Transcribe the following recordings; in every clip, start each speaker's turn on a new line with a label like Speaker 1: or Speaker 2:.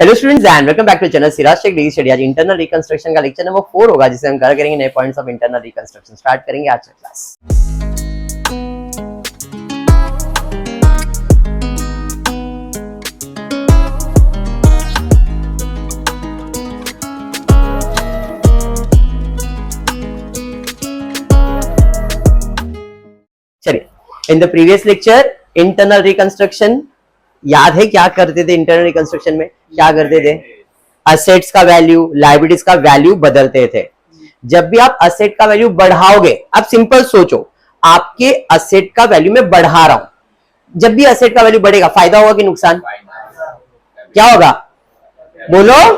Speaker 1: Hello students and welcome back to channel Siraj tech degree study. आज internal reconstruction का lecture number 4 होगा, जिसे हम कवर करेंगे नए points of internal reconstruction. Start करेंगे आज का क्लास। चलिए, in the previous lecture internal reconstruction याद है क्या करते थे? इंटरनल रिकंस्ट्रक्शन में क्या करते थे? असेट्स का वैल्यू, लायबिलिटीज का वैल्यू बदलते थे। जब भी आप असेट का वैल्यू बढ़ाओगे, आप सिंपल सोचो, आपके असेट का वैल्यू मैं बढ़ा रहा हूं, जब भी असेट का वैल्यू बढ़ेगा फायदा होगा कि नुकसान? क्या होगा? बोलो,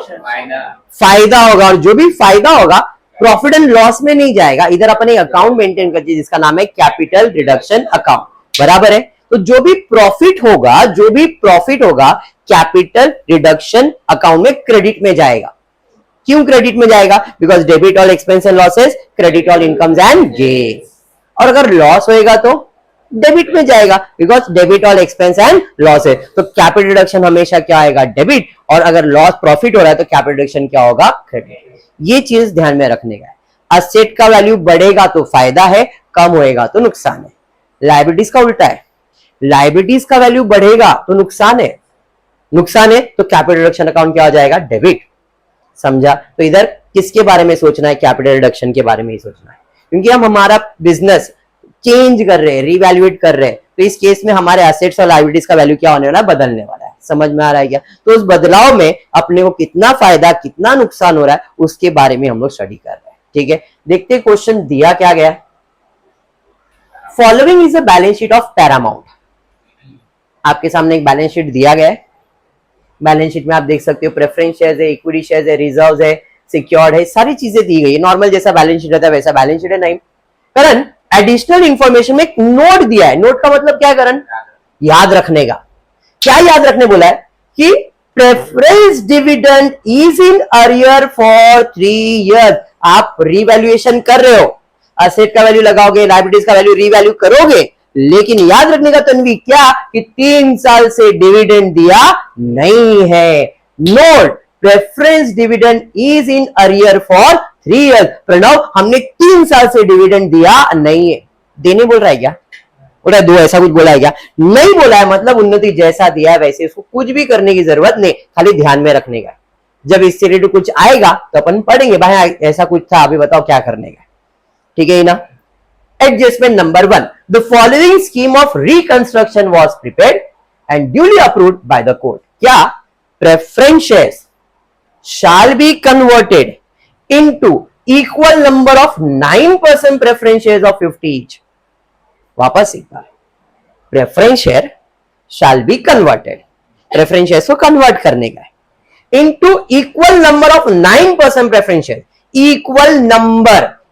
Speaker 1: फायदा होगा। और जो भी फायदा होगा प्रॉफिट एंड लॉस में नहीं जाएगा, इधर अपन एक अकाउंट मेंटेन करते हैं जिसका नाम है कैपिटल रिडक्शन अकाउंट, बराबर है। तो जो भी प्रॉफिट होगा कैपिटल रिडक्शन अकाउंट में क्रेडिट में जाएगा। क्यों क्रेडिट में जाएगा? Because debit all expense and losses, credit all incomes and gain. और अगर लॉस होएगा तो डेबिट में जाएगा, because debit all expense and losses. तो कैपिटल रिडक्शन हमेशा क्या आएगा? डेबिट। और अगर लॉस प्रॉफिट हो रहा है तो कैपिटल रिडक्शन क्या होगा? क्रेडिट। ये चीज ध्यान में रखने का है। असेट का वैल्यू बढ़ेगा तो फायदा है, कम होएगा तो नुकसान है। लायबिलिटीज का उल्टा है, लायबिलिटीज का वैल्यू बढ़ेगा तो नुकसान है, नुकसान है तो कैपिटल रिडक्शन अकाउंट क्या हो जाएगा? डेबिट। समझा? तो इधर किसके बारे में सोचना है? कैपिटल रिडक्शन के बारे में ही सोचना है, क्योंकि हम हमारा बिजनेस चेंज कर रहे हैं, रिवैल्यूएट कर रहे हैं। तो इस केस में हमारे एसेट्स और लायबिलिटीज का वैल्यू क्या होने वाला है? बदलने वाला है। समझ में आ रहा है क्या? तो उस बदलाव में अपने को कितना फायदा कितना नुकसान हो रहा है उसके बारे में हम लोग स्टडी कर रहे हैं। ठीक है, देखते क्वेश्चन दिया क्या गया। Following is a balance sheet of Paramount. आपके सामने एक बैलेंस शीट दिया गया है। बैलेंस शीट में आप देख सकते हो प्रेफरेंस शेयर्स है, इक्विटी शेयर्स है, रिजर्व्स है, सिक्योर्ड है, सारी चीजें दी गई है। नॉर्मल जैसा बैलेंस शीट रहता है वैसा बैलेंस शीट है। नहीं करण, एडिशनल इंफॉर्मेशन में एक नोट दिया है। नोट का मतलब क्या है करण? याद रखने का। क्या याद रखने बोला है? कि preference dividend is in arrear for 3 years. आप रिवैल्यूएशन कर रहे हो, असेट का वैल्यू लगाओगे, लायबिलिटीज का वैल्यू रिवैल्यू करोगे, लेकिन याद रखने का तन्वी क्या कि 3 साल से डिविडेंड दिया नहीं है। Note, preference dividend is in arrear for 3 years. Pranav, हमने 3 साल से डिविडेंड दिया नहीं है। देने बोल रहा है क्या? बोल रहा है दो, ऐसा कुछ बोला है क्या? नहीं बोला है। मतलब उन्नति जैसा दिया है वैसे उसको कुछ भी करने की जरूरत नहीं, खाली ध्यान में रखने का। जब इससे रिलेटेड कुछ आएगा तो अपन पढ़ेंगे, भाई ऐसा कुछ था, अभी बताओ क्या करने का। ठीक है ना? Adjustment number 1. The following scheme of reconstruction was prepared and duly approved by the court. क्या? Preference shares shall be converted into equal number of 9% preference shares of 50 each. वापस एक बार, preference share shall be converted, preference shares को convert करने का है, into equal number of 9% preference shares.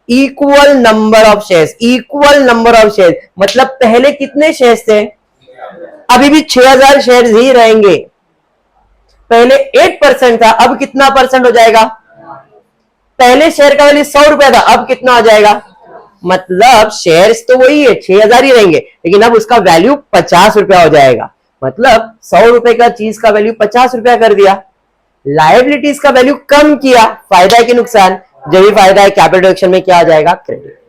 Speaker 1: Equal number of shares, equal number of shares मतलब पहले कितने shares थे? अभी भी 6000 शेयर्स ही रहेंगे। पहले 8% था, अब कितना परसेंट हो जाएगा? पहले शेयर का वैल्यू 100 रुपया था, अब कितना हो जाएगा? मतलब शेयर्स तो वही है, 6000 ही रहेंगे, लेकिन अब उसका वैल्यू 50 रुपया हो जाएगा। मतलब 100 रुपए का चीज का वैल्यू 50 रुपया कर दिया। लायबिलिटीज का वैल्यू कम किया, फायदा है कि नुकसान? जब भी फायदा है, कैपिटल रिडक्शन में क्या आ जाएगा? क्रेडिट।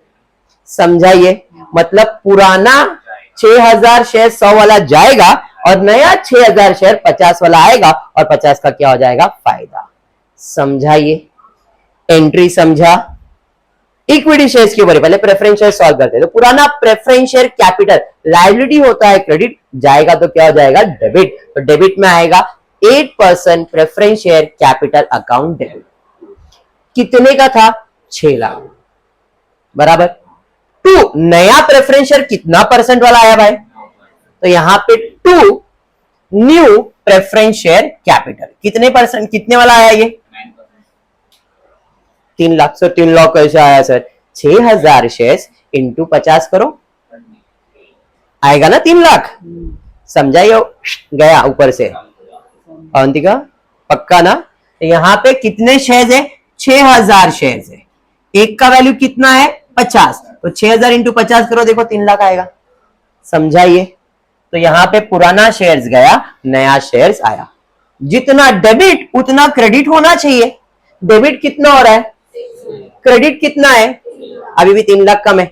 Speaker 1: समझाइए? मतलब पुराना 6000 शेयर 100 वाला जाएगा और नया 6000 शेयर 50 वाला आएगा, और 50 का क्या हो जाएगा? फायदा। समझाइए? एंट्री समझा? इक्विटी शेयर्स के ऊपर पहले प्रेफरेंस शेयर सॉल्व करते हैं। तो पुराना प्रेफरेंस शेयर कैपिटल, लायबिलिटी होता है क्रेडिट, जाएगा तो क्या हो जाएगा? डेबिट। तो डेबिट में आएगा 8% preference share capital account debit. कितने का था? 6 लाख, बराबर। 2 नया प्रेफरेंस शेयर कितना परसेंट वाला आया भाई? तो यहां पे 2 न्यू प्रेफरेंस शेयर कैपिटल कितने परसेंट, कितने वाला आया? ये 3 लाख। सर 3 लाख कैसे आया सर? 6000 शेयर्स इंटू 50 करो, आएगा ना 3 लाख। समझाइए? गया ऊपर से। अवंतिका पक्का ना? यहां पे कितने शेयर्स है? 6000 शेयर्स है। एक का वैल्यू कितना है? 50। तो 6000 इंटू 50 करो, देखो 3 लाख आएगा। समझाइए? तो यहां पे पुराना शेयर्स गया, नया शेयर्स आया। जितना डेबिट उतना क्रेडिट होना चाहिए। डेबिट कितना हो रहा है, क्रेडिट कितना है, अभी भी 3 लाख कम है,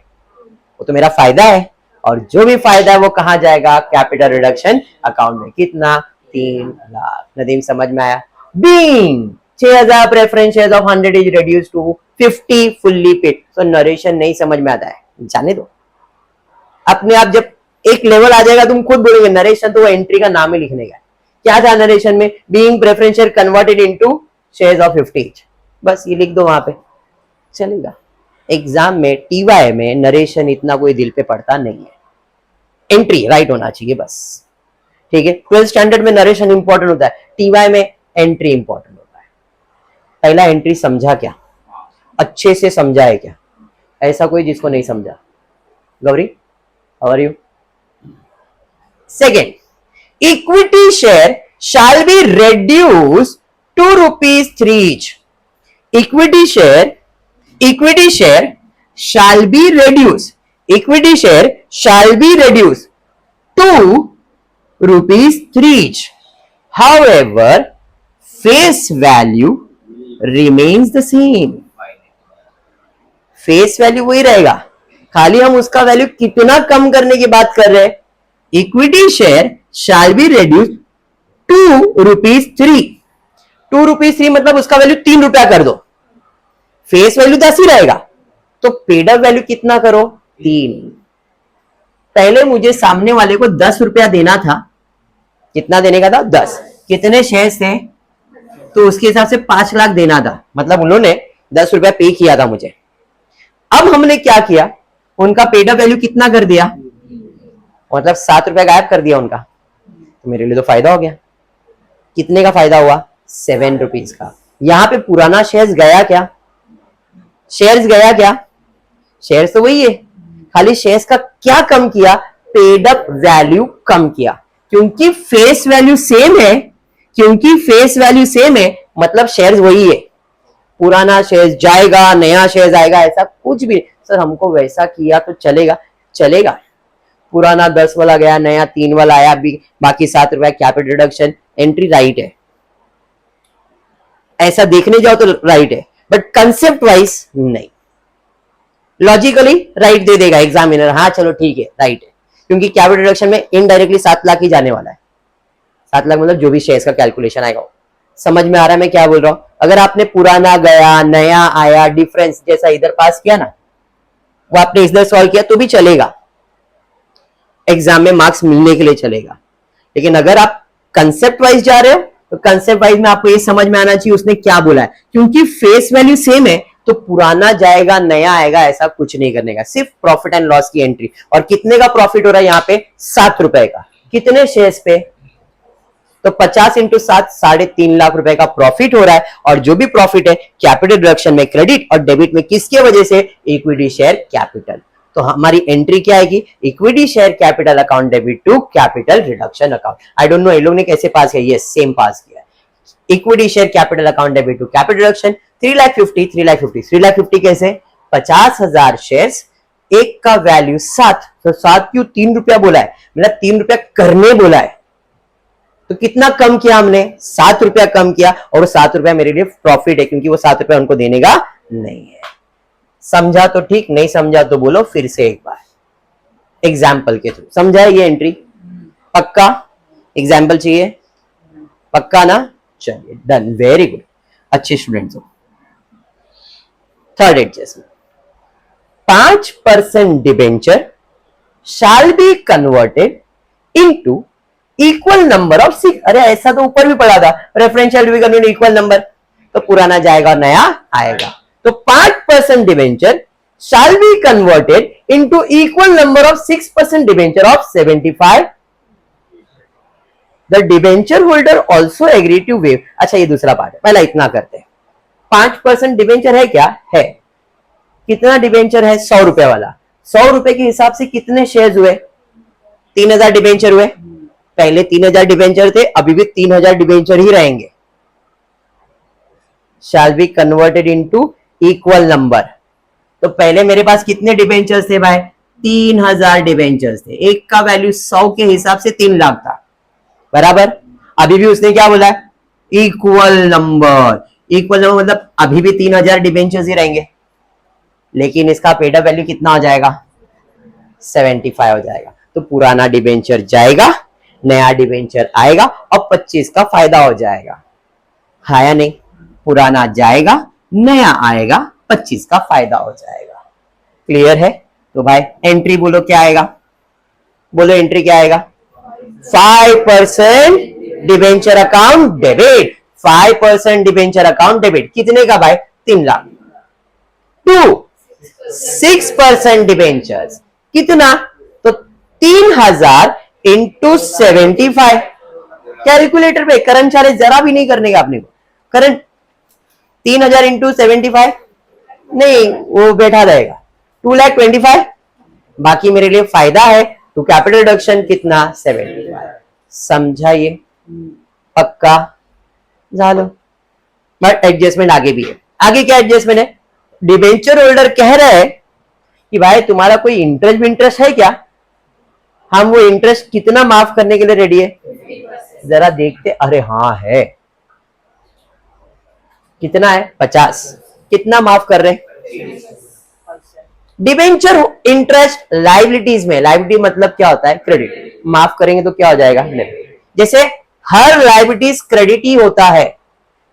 Speaker 1: वो तो मेरा फायदा है, और जो भी फायदा है वो कहां जाएगा, कैपिटल रिडक्शन अकाउंट में। कितना, 3 लाख। नदीम समझ में आया? Being 6000 preference shares of 100 is reduce to 50 fully paid. तो नरेशन नहीं समझ में आता है, जाने दो। अपने आप जब एक लेवल आ जाएगा तुम खुद बोलोगे नरेशन, तो वो एंट्री का नाम ही लिखने का। क्या था नरेशन में, being preference share converted into shares of 50, बस ये लिख दो वहां पे, चलेगा। एग्जाम में टीवाई में नरेशन इतना कोई दिल पे पड़ता नहीं है, एंट्री राइट होना चाहिए बस, ठीक है। 12th स्टैंडर्ड में नरेशन इंपॉर्टेंट होता है, टीवाई में एंट्री इंपॉर्टेंट होता है। पहला एंट्री समझा क्या, अच्छे से समझा है क्या, ऐसा कोई जिसको नहीं समझा? Gauri, how are you? Second, equity share shall be reduced to ₹3 each. Equity share shall be reduced. Equity share shall be reduced to ₹3 each. However, face value remains the same. Face value वही रहेगा, खाली हम उसका value कितना कम करने की बात कर रहे हैं। Equity share shall be reduce to ₹3। ₹3 मतलब उसका वैल्यू 3 रुपया कर दो, फेस वैल्यू 10 ही रहेगा, तो पेड अप वैल्यू कितना करो, 3। पहले मुझे सामने वाले को 10 रुपया देना था, कितना देने का था, 10। कितने शेयर्स थे, तो उसके हिसाब से 5 लाख देना था, मतलब उन्होंने 10 रुपया पे किया था मुझे। अब हमने क्या किया, उनका पेड अप वैल्यू कितना कर दिया, मतलब 7 रुपया गायब कर दिया उनका, तो मेरे लिए तो फायदा हो गया। कितने का फायदा हुआ, 7 रुपीज का। यहां पे पुराना शेयर्स गया क्या, शेयर्स गया क्या, शेयर्स तो वही है, खाली शेयर्स का क्या कम किया, पेड अप वैल्यू कम किया। क्योंकि फेस वैल्यू सेम है, क्योंकि फेस वैल्यू सेम है मतलब शेयर्स वही है, पुराना शेयर्स जाएगा नया शेयर्स आएगा ऐसा कुछ भी। सर हमको वैसा किया तो चलेगा, चलेगा। पुराना 10 वाला गया, नया 3 वाला आया, बाकी 7 रुपया कैपिटल रिडक्शन, एंट्री राइट है। ऐसा देखने जाओ तो राइट है, बट कंसेप्ट वाइज नहीं। लॉजिकली राइट दे देगा एग्जामिनर, हाँ चलो ठीक है राइट है, क्योंकि कैपिटल रिडक्शन में इनडायरेक्टली 7 लाख ही जाने वाला है। 7 लाख मतलब जो भी शेयर्स का कैलकुलेशन आएगा। समझ में आ रहा है मैं क्या बोल रहा हूं? अगर आपने पुराना गया नया आया, डिफरेंस जैसा इधर पास किया ना, वो आपने इधर सॉल्व किया तो भी चलेगा, एग्जाम में मार्क्स मिलने के लिए चलेगा। लेकिन अगर आप कंसेप्ट वाइज जा रहे हो तो कंसेप्ट वाइज में आपको ये समझ में आना चाहिए उसने क्या बोला है। क्योंकि फेस वैल्यू सेम है तो पुराना जाएगा नया आएगा ऐसा कुछ नहीं करने का, सिर्फ प्रॉफिट एंड लॉस की एंट्री। और कितने का प्रॉफिट हो रहा है यहाँ पे, 7 रुपए का। कितने शेयर्स पे, तो 50 × 7 3.5 लाख रुपए का प्रॉफिट हो रहा है। और जो भी प्रॉफिट है कैपिटल रिडक्शन में क्रेडिट और डेबिट में किसके वजह से, इक्विटी शेयर कैपिटल। तो हमारी एंट्री क्या आएगी, equity share capital account debit to capital reduction account. I don't know ये लोग ने कैसे पास किया, यस सेम पास किया। Equity share capital account debit to capital reduction 3,50,000 कैसे, 50,000 शेयर्स, एक का वैल्यू 7, तो 7 क्यों 3 रुपया बोला है, मतलब 3 रुपया करने बोला है, तो कितना कम किया हमने, 7 रुपया कम किया। और 7 रुपया मेरे लिए प्रॉफिट है क्योंकि वो 7 रुपया उनको देने का नहीं है। समझा तो ठीक, नहीं समझा तो बोलो फिर से एक बार एग्जाम्पल के थ्रू। समझा है ये एंट्री, पक्का? एग्जाम्पल चाहिए, पक्का ना? चलिए डन, वेरी गुड, अच्छे स्टूडेंट्स हो। Third adjustment, 5% debenture shall be converted into equal number of 6। अरे ऐसा तो ऊपर भी पढ़ा था, preferential be converted equal number, तो पुराना जाएगा और नया आएगा। तो 5% debenture shall be converted into equal number of 6% debenture of 75। The debenture holder also agree to waive. अच्छा ये दूसरा पार्ट है, पहला इतना करते हैं। 5% डिबेंचर है क्या, है। कितना डिबेंचर है, 100 रुपए वाला। 100 रुपए के हिसाब से कितने शेयर्स हुए, 3000 डिबेंचर हुए। पहले 3000 डिबेंचर थे, अभी भी 3000 डिबेंचर ही रहेंगे। शैल be converted into equal number. तो पहले मेरे पास कितने डिबेंचर्स थे भाई, 3000 डिबेंचर्स थे, एक का वैल्यू 100 के हिसाब से 3 लाख था, बराबर। अभी भी उसने क्या बोला है, इक्वल नंबर मतलब अभी भी 3000 डिबेंचर्स ही रहेंगे, लेकिन इसका पेड अप वैल्यू कितना हो जाएगा? 75 हो जाएगा। तो पुराना डिबेंचर जाएगा, नया डिबेंचर आएगा और 25 का फायदा हो जाएगा। हाँ या नहीं? पुराना जाएगा, नया आएगा, 25 का फायदा हो जाएगा। क्लियर है? तो भाई एंट्री बोलो क्या आएगा? बोलो एंट्री क्या आएगा? 5% debenture account debit. 5% debenture account debit कितने का भाई? 3 लाख। 6% डिबेंचर्स कितना? तो 3000 इंटू 75। कैलकुलेटर पे करंट चार्ज जरा भी नहीं करने का आपने को। करंट 3000 इंटू 75 नहीं, वो बैठा रहेगा 2,25,000। बाकी मेरे लिए फायदा है तो कैपिटल रिडक्शन कितना? 75। समझा ये? पक्का? झालो। बट एडजस्टमेंट आगे भी है। आगे क्या एडजस्टमेंट है? डिबेंचर होल्डर कह रहे हैं कि भाई तुम्हारा कोई इंटरेस्ट है क्या? हम वो इंटरेस्ट कितना माफ करने के लिए रेडी है? जरा देखते। अरे हाँ है। कितना है? 50। कितना माफ कर रहे हैं? डिबेंचर इंटरेस्ट लाइबिलिटीज में, लाइबिलिटी मतलब क्या होता है? क्रेडिट। माफ करेंगे तो क्या हो जाएगा? जैसे हर लाइबिलिटीज क्रेडिट ही होता है,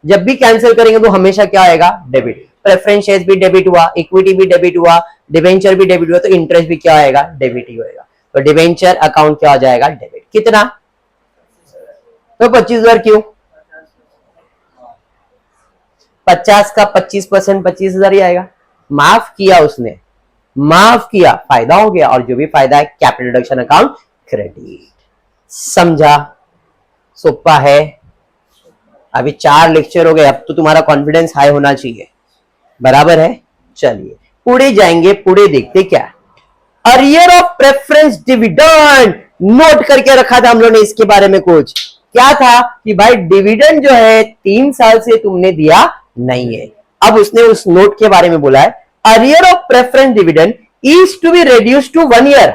Speaker 1: जब भी कैंसिल करेंगे तो हमेशा क्या आएगा? डेबिट। प्रेफरेंस शेयर्स भी डेबिट हुआ, इक्विटी भी डेबिट हुआ, डिबेंचर भी डेबिट हुआ, तो इंटरेस्ट भी क्या आएगा? डेबिट ही होएगा। तो डिबेंचर अकाउंट क्या हो जाएगा? डेबिट। कितना? तो 25,000। क्यों? 50 का 25% 25,000 ही आएगा। माफ किया उसने, माफ किया, फायदा हो गया, और जो भी फायदा है कैपिटल रिडक्शन अकाउंट क्रेडिट। समझा? सोपा है। अभी 4 लेक्चर हो गए, अब तो तुम्हारा कॉन्फिडेंस हाई होना चाहिए। बराबर है? चलिए पूरे जाएंगे, पूरे देखते क्या। Arrear of preference dividend note करके रखा था हम लोग ने इसके बारे में। कुछ क्या था कि भाई डिविडेंड जो है 3 साल से तुमने दिया नहीं है। अब उसने उस नोट के बारे में बोला है, arrear of preference dividend is to be reduce to 1 year.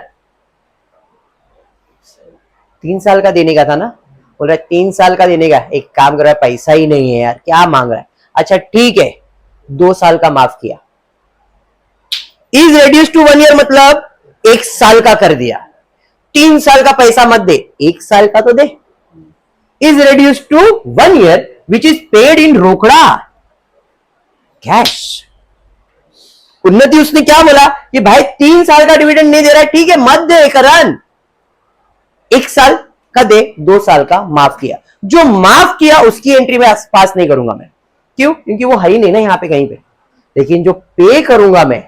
Speaker 1: 3 साल का देने का था ना? बोल रहा है 3 साल का देने का। एक काम कर रहा है, पैसा ही नहीं है यार, क्या मांग रहा है? अच्छा ठीक है, 2 साल का माफ किया। इज रेड्यूस टू 1 ईयर मतलब 1 साल का कर दिया। 3 साल का पैसा मत दे, 1 साल का तो दे। Is reduce to 1 year which is paid in रोकड़ा कैश। उन्नति उसने क्या बोला कि भाई 3 साल का डिविडेंड नहीं दे रहा है, ठीक है मत दे करण, 1 साल का दे, 2 साल का माफ किया। जो माफ किया उसकी एंट्री में पास नहीं करूंगा मैं। क्यों? क्योंकि वो है ही नहीं ना यहाँ पे कहीं पे। लेकिन जो पे करूंगा मैं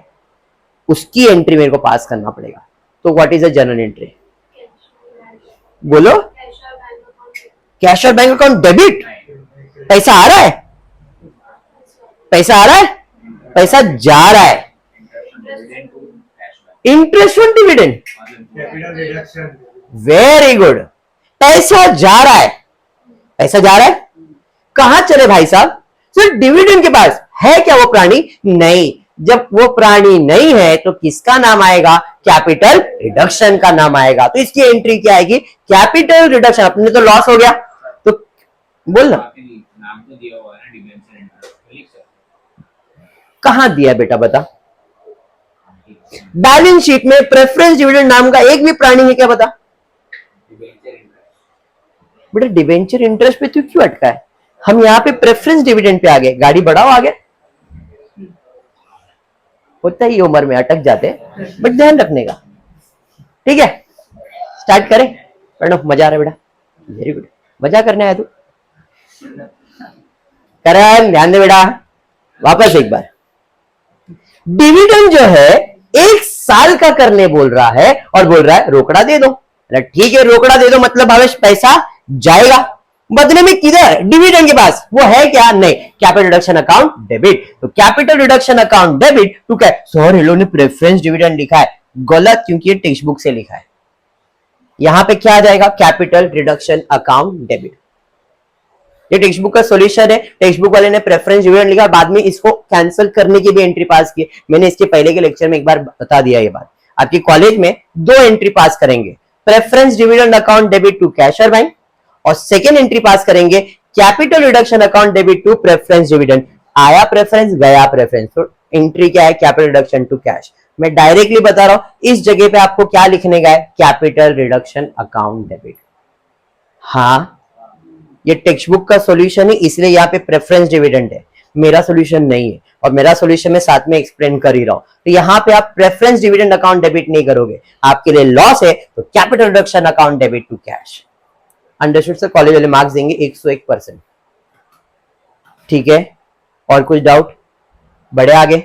Speaker 1: उसकी एंट्री मेरे को पास करना पड़ेगा। तो what is a general entry? बोलो। कैश और बैंक अकाउंट डेबिट। पैसा आ रहा है, पैसा आ रहा है, पैसा जा रहा है। Interest on dividend, very good. पैसा जा रहा है, पैसा जा रहा है। कहां चले भाई साहब? सिर्फ डिविडेंड के पास है क्या वो प्राणी? नहीं। जब वो प्राणी नहीं है तो किसका नाम आएगा? कैपिटल रिडक्शन का नाम आएगा। तो इसकी एंट्री क्या आएगी? Capital reduction. अपने तो लॉस हो गया, तो बोल ना। नाम तो दिया हुआ है डिबेंचर इंटरेस्ट, कहां दिया बेटा बता? बैलेंस शीट में प्रेफरेंस डिविडेंड नाम का एक भी प्राणी है क्या? बता बेटा। डिबेंचर इंटरेस्ट पे तू क्यों अटका है? हम यहां पे प्रेफरेंस डिविडेंड पे आ गए, गाड़ी बढ़ाओ आगे। होता ही उम्र में अटक जाते हैं, बट ध्यान रखने का। ठीक है, स्टार्ट करें। प्रणव मजा आ रहा है बेटा? Very good. मजा करने आया तू? करण ध्यान दे बेटा, वापस एक बार। डिविडेंड जो है 1 साल का करने बोल रहा है और बोल रहा है रोकड़ा दे दो। ठीक है रोकड़ा दे दो मतलब भावेश पैसा जाएगा, बदले में किधर? डिविडेंड के पास। वो है क्या? नहीं। Capital reduction account debit. तो capital reduction account debit to क्या? सर इन लोगों ने प्रेफरेंस डिविडेंड लिखा है, गलत, क्योंकि ये टेक्स्ट बुक से लिखा है। यहां पे क्या आ जाएगा? Capital reduction account debit. ये टेक्स्ट बुक का सॉल्यूशन है। टेक्स्ट बुक वाले ने प्रेफरेंस डिविडेंड लिखा, बाद में इसको कैंसिल करने की भी एंट्री पास की। मैंने इसके पहले के लेक्चर में एक बार बता दिया ये बात। आपकी कॉलेज में 2 एंट्री पास करेंगे, preference dividend account debit to cash और बैंक, और सेकेंड एंट्री पास करेंगे capital reduction account debit to preference dividend, आया प्रेफरेंस गया प्रेफरेंस, तो एंट्री क्या है, कैपिटल रिडक्शन टू कैश। मैं डायरेक्टली बता रहा हूं, इस जगह पे आपको क्या लिखने का है, कैपिटल रिडक्शन अकाउंट डेबिट। हाँ, ये टेक्स्ट बुक का सॉल्यूशन है, इसलिए यहाँ पे प्रेफरेंस डिविडेंड है, मेरा सॉल्यूशन नहीं है, और मेरा सॉल्यूशन मैं साथ में एक्सप्लेन कर ही रहा हूं। तो यहाँ पे आप प्रेफरेंस डिविडेंड अकाउंट डेबिट नहीं करोगे, आपके लिए लॉस है, तो capital reduction account debit to cash. Understood sir? College वाले मार्क्स देंगे 101%। ठीक है, और कुछ डाउट? बढ़े आगे?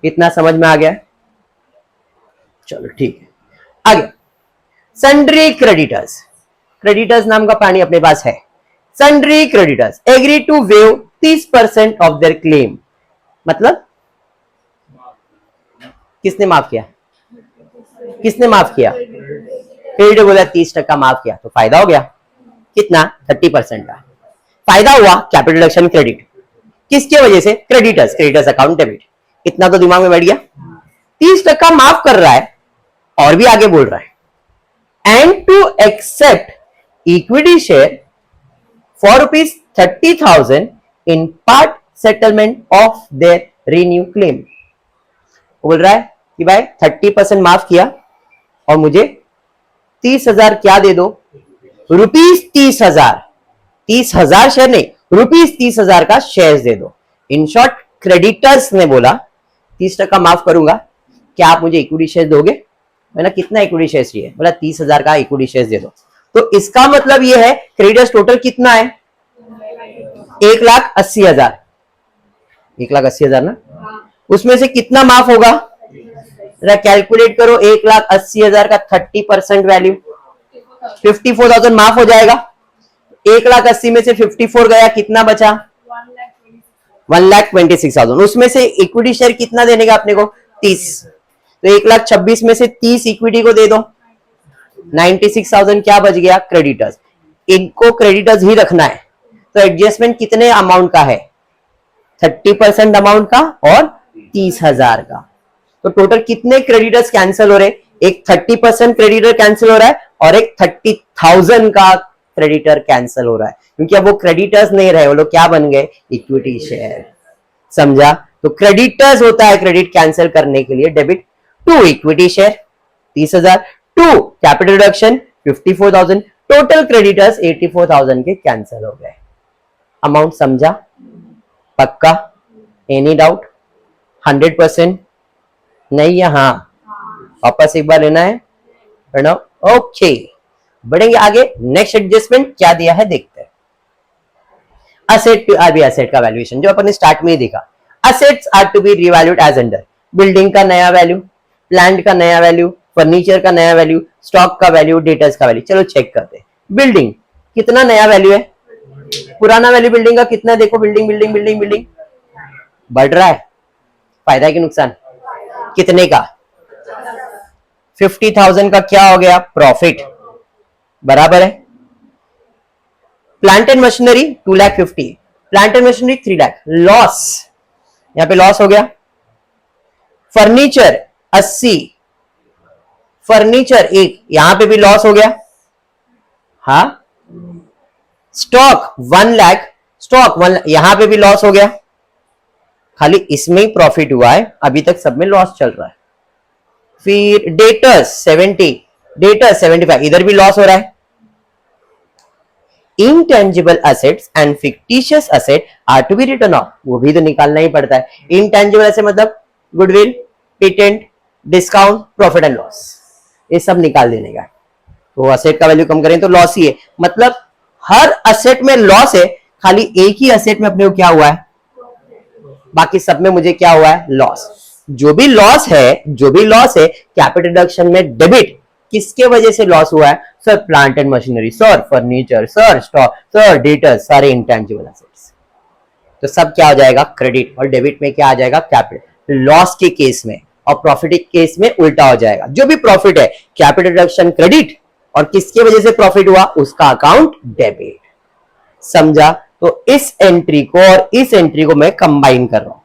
Speaker 1: इतना समझ में आ गया? चलो ठीक है, आगे। सन्ड्री क्रेडिटर्स, क्रेडिटर्स नाम का प्राणी अपने पास है। Sundry creditors agree to waive 30% of their claim, मतलब किसने माफ किया, किसने माफ किया, क्रेडिटर बोला 30% माफ किया, तो फायदा हो गया कितना, 30% का फायदा हुआ, कैपिटल रिडक्शन क्रेडिट। किसके वजह से, क्रेडिटर्स, क्रेडिटर्स अकाउंट डेबिट। इतना तो दिमाग में बैठ गया, 30% माफ कर रहा है, और भी आगे बोल रहा है, and to accept equity share for ₹30,000 in part settlement of their renew claim. बोल रहा है कि भाई 30% माफ किया और मुझे 30,000 क्या दे दो, ₹30,000, 30,000 शेयर नहीं, ₹30,000 का शेयर दे दो। इन शॉर्ट क्रेडिटर्स ने बोला 30% माफ करूंगा, क्या आप मुझे इक्विटी शेयर दोगे? मैंने कितना इक्विटी शेयर चाहिए, बोला 30,000 का इक्विटी शेयर दे दो। तो इसका मतलब यह है क्रेडिटर्स टोटल कितना है, 1,80,000, 1,80,000 ना, उसमें से कितना माफ होगा, कैलकुलेट करो, 1,80,000 का 30% वैल्यू 54,000 माफ हो जाएगा। 1,80,000 में से 54 गया, कितना बचा, 1,26,000। उसमें से इक्विटी शेयर कितना देने का अपने को, 30, तो 1,26,000 में से 30 इक्विटी को दे दो, 96,000 क्या बच गया, क्रेडिटर्स। इनको क्रेडिटर्स ही रखना है, तो एडजस्टमेंट कितने अमाउंट का है, 30% अमाउंट का और 30,000 का। तो टोटल कितने क्रेडिटर्स कैंसिल हो रहे, एक 30% क्रेडिटर कैंसिल हो रहा है और एक 30,000 का क्रेडिटर कैंसिल हो रहा है, क्योंकि अब वो क्रेडिटर्स नहीं रहे, वो लोग क्या बन गए, इक्विटी शेयर। समझा? तो क्रेडिटर्स होता है क्रेडिट कैंसिल करने के लिए, debit to equity share 30,000, to capital reduction 54,000, total creditors 84,000 के कैंसिल हो गए। अमाउंट समझा? पक्का? Any doubt? 100%? नहीं है? हाँ, वापस एक बार लेना है, ओके। बढ़ेंगे आगे, नेक्स्ट एडजस्टमेंट क्या दिया है देखते हैं। असेट टू, अभी असेट का वैल्यूएशन जो अपन ने स्टार्ट में ही देखा, assets are to be revalued as under, building का नया वैल्यू, प्लांट का नया वैल्यू, फर्नीचर का नया वैल्यू, स्टॉक का वैल्यू, डेटर्स का वैल्यू। चलो चेक करते हैं, बिल्डिंग कितना नया वैल्यू है, पुराना वैल्यू बिल्डिंग का कितना, देखो बिल्डिंग बिल्डिंग बिल्डिंग बिल्डिंग बढ़ रहा है, फायदा कि नुकसान, कितने का, 50,000 का क्या हो गया, प्रॉफिट, बराबर है। Plant and machinery 2,50,000, plant and machinery 3 lakh, loss, यहां पे लॉस हो गया। फर्नीचर 80, फर्नीचर 1, यहां पे भी लॉस हो गया। हाँ, स्टॉक 1 लाख, स्टॉक 1 लाख, यहां पे भी लॉस हो गया, खाली इसमें ही प्रॉफिट हुआ है, अभी तक सब में लॉस चल रहा है। फिर डेटर्स 70, डेटर्स 75, इधर भी लॉस हो रहा है। Intangible assets and fictitious asset are to be written off, वो भी तो निकालना ही पड़ता है। इंटेंजिबल असेट मतलब goodwill, patent, discount, profit and loss, ये सब निकाल देने का। तो असेट का वैल्यू कम करें तो लॉस ही है, मतलब हर असेट में लॉस है, खाली एक ही असेट में अपने को क्या हुआ है, बाकी सब में मुझे क्या हुआ है, लॉस। जो भी लॉस है, जो भी लॉस है कैपिटल रिडक्शन में डेबिट, किसके वजह से लॉस हुआ है, sir plant and machinery, sir furniture, sir stock, sir debtors, सारे इंटेंजिबल असेट्स, तो सब क्या हो जाएगा, क्रेडिट। और डेबिट में क्या आ जाएगा, कैपिटल। लॉस के केस में और प्रॉफिट के केस में उल्टा हो जाएगा, जो भी प्रॉफिट है कैपिटल रिडक्शन क्रेडिट, और किसके वजह से प्रॉफिट हुआ, उसका अकाउंट डेबिट। समझा? तो इस एंट्री को और इस एंट्री को मैं कंबाइन कर रहा हूं,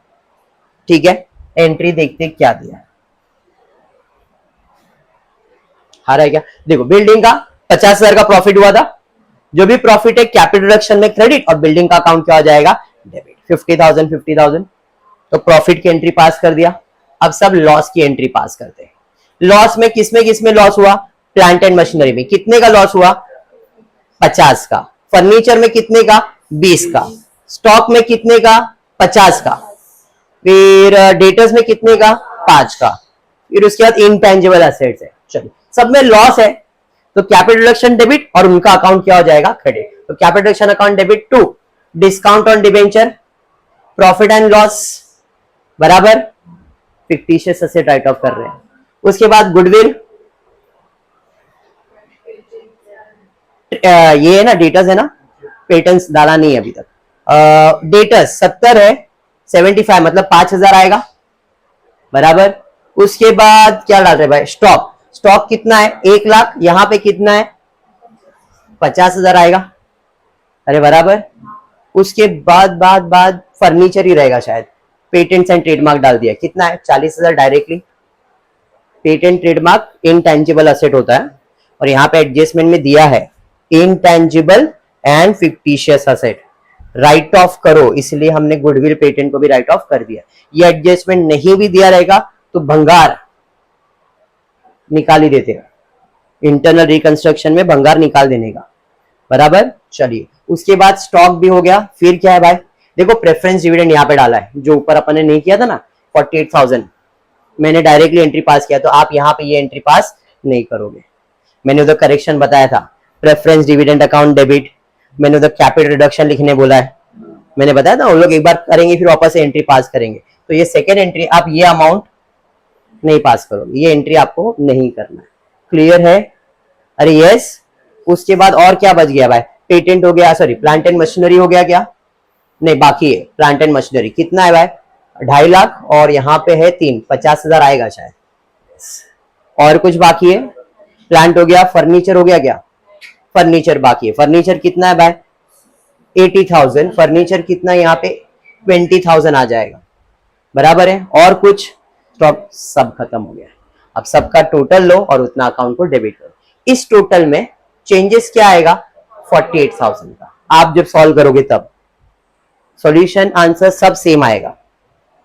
Speaker 1: ठीक है। एंट्री देखते क्या दिया, आ रहा है क्या, देखो बिल्डिंग का 50,000 का प्रॉफिट हुआ था, जो भी प्रॉफिट है कैपिटल रिडक्शन में क्रेडिट और बिल्डिंग का अकाउंट क्या हो जाएगा, डेबिट। 50,000 तो प्रॉफिट की एंट्री पास कर दिया। अब सब लॉस की एंट्री पास करते हैं। लॉस में किसमें लॉस हुआ, प्लांट एंड मशीनरी में कितने का लॉस हुआ, 50 का। फर्नीचर में कितने का, 20 का। स्टॉक में कितने का, 50 का। फिर डेटर्स में कितने का, 5 का। फिर उसके बाद इनटेंजिबल एसेट्स है। चलिए सब में लॉस है तो कैपिटल रिडक्शन डेबिट और उनका अकाउंट क्या हो जाएगा, क्रेडिट। तो capital reduction account debit to discount on debenture, profit and loss बराबर फिक्टिशियस एसेट राइट ऑफ कर रहे हैं। उसके बाद गुडविल, ये है ना डेटर्स है ना, पेटेंट्स डाला नहीं है अभी तक। डेटर्स 70 है, 75 मतलब 5,000 आएगा बराबर। उसके बाद क्या डाल रहे भाई, स्टॉक। स्टॉक कितना है, 1 लाख। यहां पे कितना है, 50,000 आएगा, अरे बराबर। उसके बाद फर्नीचर ही रहेगा शायद, पेटेंट्स एंड ट्रेडमार्क डाल दिया, कितना है, 40,000 directly. Patent trademark intangible asset होता है और यहाँ पे एडजस्टमेंट में दिया है intangible and fictitious asset right of करो, इसलिए हमने गुडविल पेटेंट को भी राइट ऑफ कर दिया। ये एडजस्टमेंट नहीं भी दिया रहेगा तो भंगार निकाल ही देते हैं, इंटरनल रिकंस्ट्रक्शन में भंगार निकाल देने का बराबर। चलिए उसके बाद स्टॉक भी हो गया। फिर क्या है भाई, देखो प्रेफरेंस डिविडेंड यहाँ पे डाला है, जो ऊपर अपन ने नहीं किया था ना 48,000, मैंने डायरेक्टली एंट्री पास किया, तो आप यहाँ पे ये एंट्री पास नहीं करोगे। मैंने उधर करेक्शन बताया था, प्रेफरेंस डिविडेंड अकाउंट डेबिट, मैंने उधर कैपिटल रिडक्शन लिखने बोला है, मैंने बताया था। उन लोग एक बार करेंगे फिर वापस से एंट्री पास करेंगे। तो ये सेकेंड एंट्री, आप ये अमाउंट नहीं पास करोगे, ये एंट्री आपको नहीं करना है। क्लियर है, अरे यस। उसके बाद और क्या बच गया भाई, पेटेंट हो गया, सॉरी प्लांट एंड मशीनरी हो गया, क्या नहीं बाकी है। प्लांट एंड मशीनरी कितना है भाई, 2.5 लाख और यहाँ पे है 3, 50,000 आएगा शायद। और कुछ बाकी है, प्लांट हो गया, फर्नीचर हो गया, क्या फर्नीचर बाकी है। फर्नीचर कितना है भाई, 80,000। फर्नीचर कितना यहाँ पे 20,000 आ जाएगा बराबर है। और कुछ स्टॉक, सब खत्म हो गया। अब सबका टोटल लो और उतना अकाउंट को डेबिट करो। इस टोटल में चेंजेस क्या आएगा, 48,000 का। आप जब सॉल्व करोगे तब सॉल्यूशन आंसर सब सेम आएगा,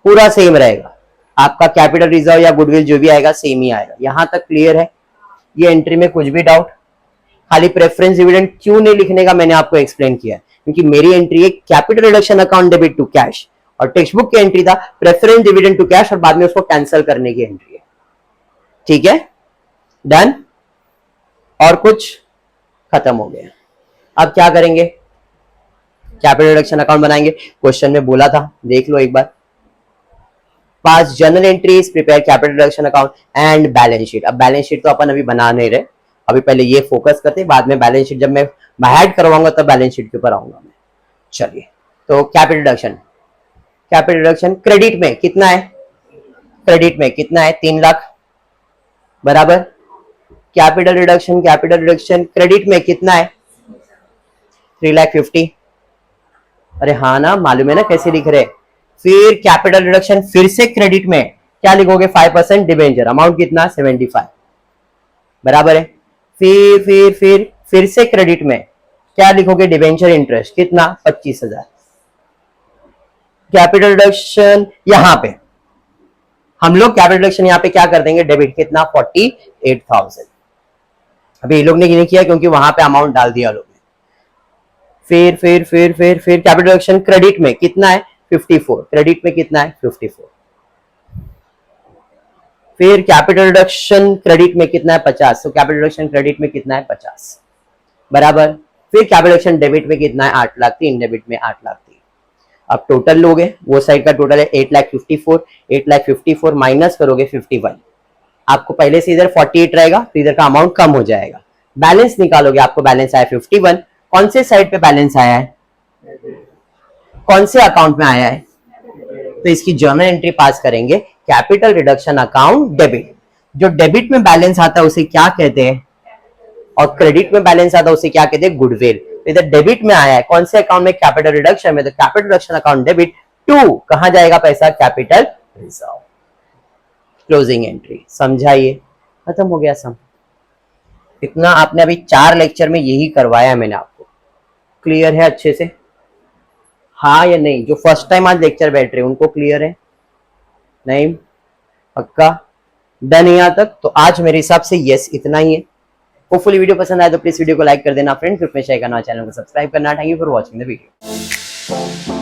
Speaker 1: पूरा सेम रहेगा। आपका कैपिटल रिजर्व या गुडविल जो भी आएगा सेम ही आएगा। यहां तक क्लियर है, ये एंट्री में कुछ भी डाउट। खाली प्रेफरेंस डिविडेंड क्यों नहीं लिखने का मैंने आपको एक्सप्लेन किया, क्योंकि मेरी एंट्री है capital reduction account debit to cash और टेक्स्ट बुक की एंट्री था प्रेफरेंस डिविडेंड टू कैश और बाद में उसको कैंसिल करने की एंट्री है। ठीक है, डन। और कुछ खत्म हो गया। अब क्या करेंगे, कैपिटल रिडक्शन अकाउंट बनाएंगे। क्वेश्चन में बोला था, देख लो एक बार। Pass journal entries, prepare capital reduction account and balance sheet. अब बैलेंस शीट तो अपन अभी बना नहीं रहे, अभी पहले ये फोकस करते हैं, बाद में बैलेंस शीट जब मैं ऐड करवाऊंगा तब बैलेंस शीट के ऊपर आऊंगा मैं। चलिए तो capital reduction, capital reduction credit में कितना है, क्रेडिट में कितना है 3 लाख बराबर। कैपिटल रिडक्शन क्रेडिट में कितना है 3,50,000। अरे हाँ ना, मालूम है ना कैसे लिख रहे। फिर कैपिटल रिडक्शन फिर से क्रेडिट में क्या लिखोगे, 5% डिबेंचर, अमाउंट कितना 75 बराबर है। फिर से क्रेडिट में क्या लिखोगे, डिबेंचर इंटरेस्ट कितना 25,000। कैपिटल रिडक्शन यहां पे हम लोग कैपिटल रिडक्शन यहां पे क्या कर देंगे, डेबिट कितना 48,000। अभी ये लोग ने नहीं किया क्योंकि वहां पे अमाउंट डाल दिया लोग ने। फिर कैपिटल रिडक्शन क्रेडिट में कितना है 54, क्रेडिट में कितना है 54। फिर कैपिटल रिडक्शन क्रेडिट में कितना है 50, तो कैपिटल रिडक्शन क्रेडिट में कितना है 50 बराबर। फिर कैपिटल रिडक्शन डेबिट में कितना है 8,03,000, डेबिट में 8,03,000। अब टोटल लोगे, वो साइड का टोटल है 8,54,000, 8,54,000 माइनस करोगे 51, आपको पहले से इधर 48 रहेगा तो इधर का अमाउंट कम हो जाएगा। बैलेंस निकालोगे, आपको बैलेंस आया 51। कौन से साइड पे बैलेंस आया है, कौन से अकाउंट में आया है, तो इसकी जर्नल एंट्री पास करेंगे, कैपिटल रिडक्शन अकाउंट डेबिट। जो डेबिट में बैलेंस आता है उसे क्या कहते हैं, और क्रेडिट में बैलेंस आता है उसे क्या कहते हैं, गुडविल। तो इधर डेबिट में आया है, कौन से अकाउंट में, कैपिटल रिडक्शन में, तो capital reduction account debit to कहां जाएगा पैसा, कैपिटल रिजर्व। क्लोजिंग एंट्री समझाइए, खत्म हो गया सम। इतना आपने अभी 4 लेक्चर में यही करवाया है मैंने आपको। क्लियर है अच्छे से? हाँ या नहीं? जो फर्स्ट टाइम आज लेक्चर बैठ रहे हैं उनको क्लियर है? नहीं? पक्का? डन है यहाँ तक? तो आज मेरे हिसाब से यस इतना ही है। होपफुली वीडियो पसंद आए तो प्लीज वीडियो को लाइक कर देना फ्रेंड्स, ग्रुप में शेयर करना, चैनल को सब्सक्राइब करना। Thank you for watching the video.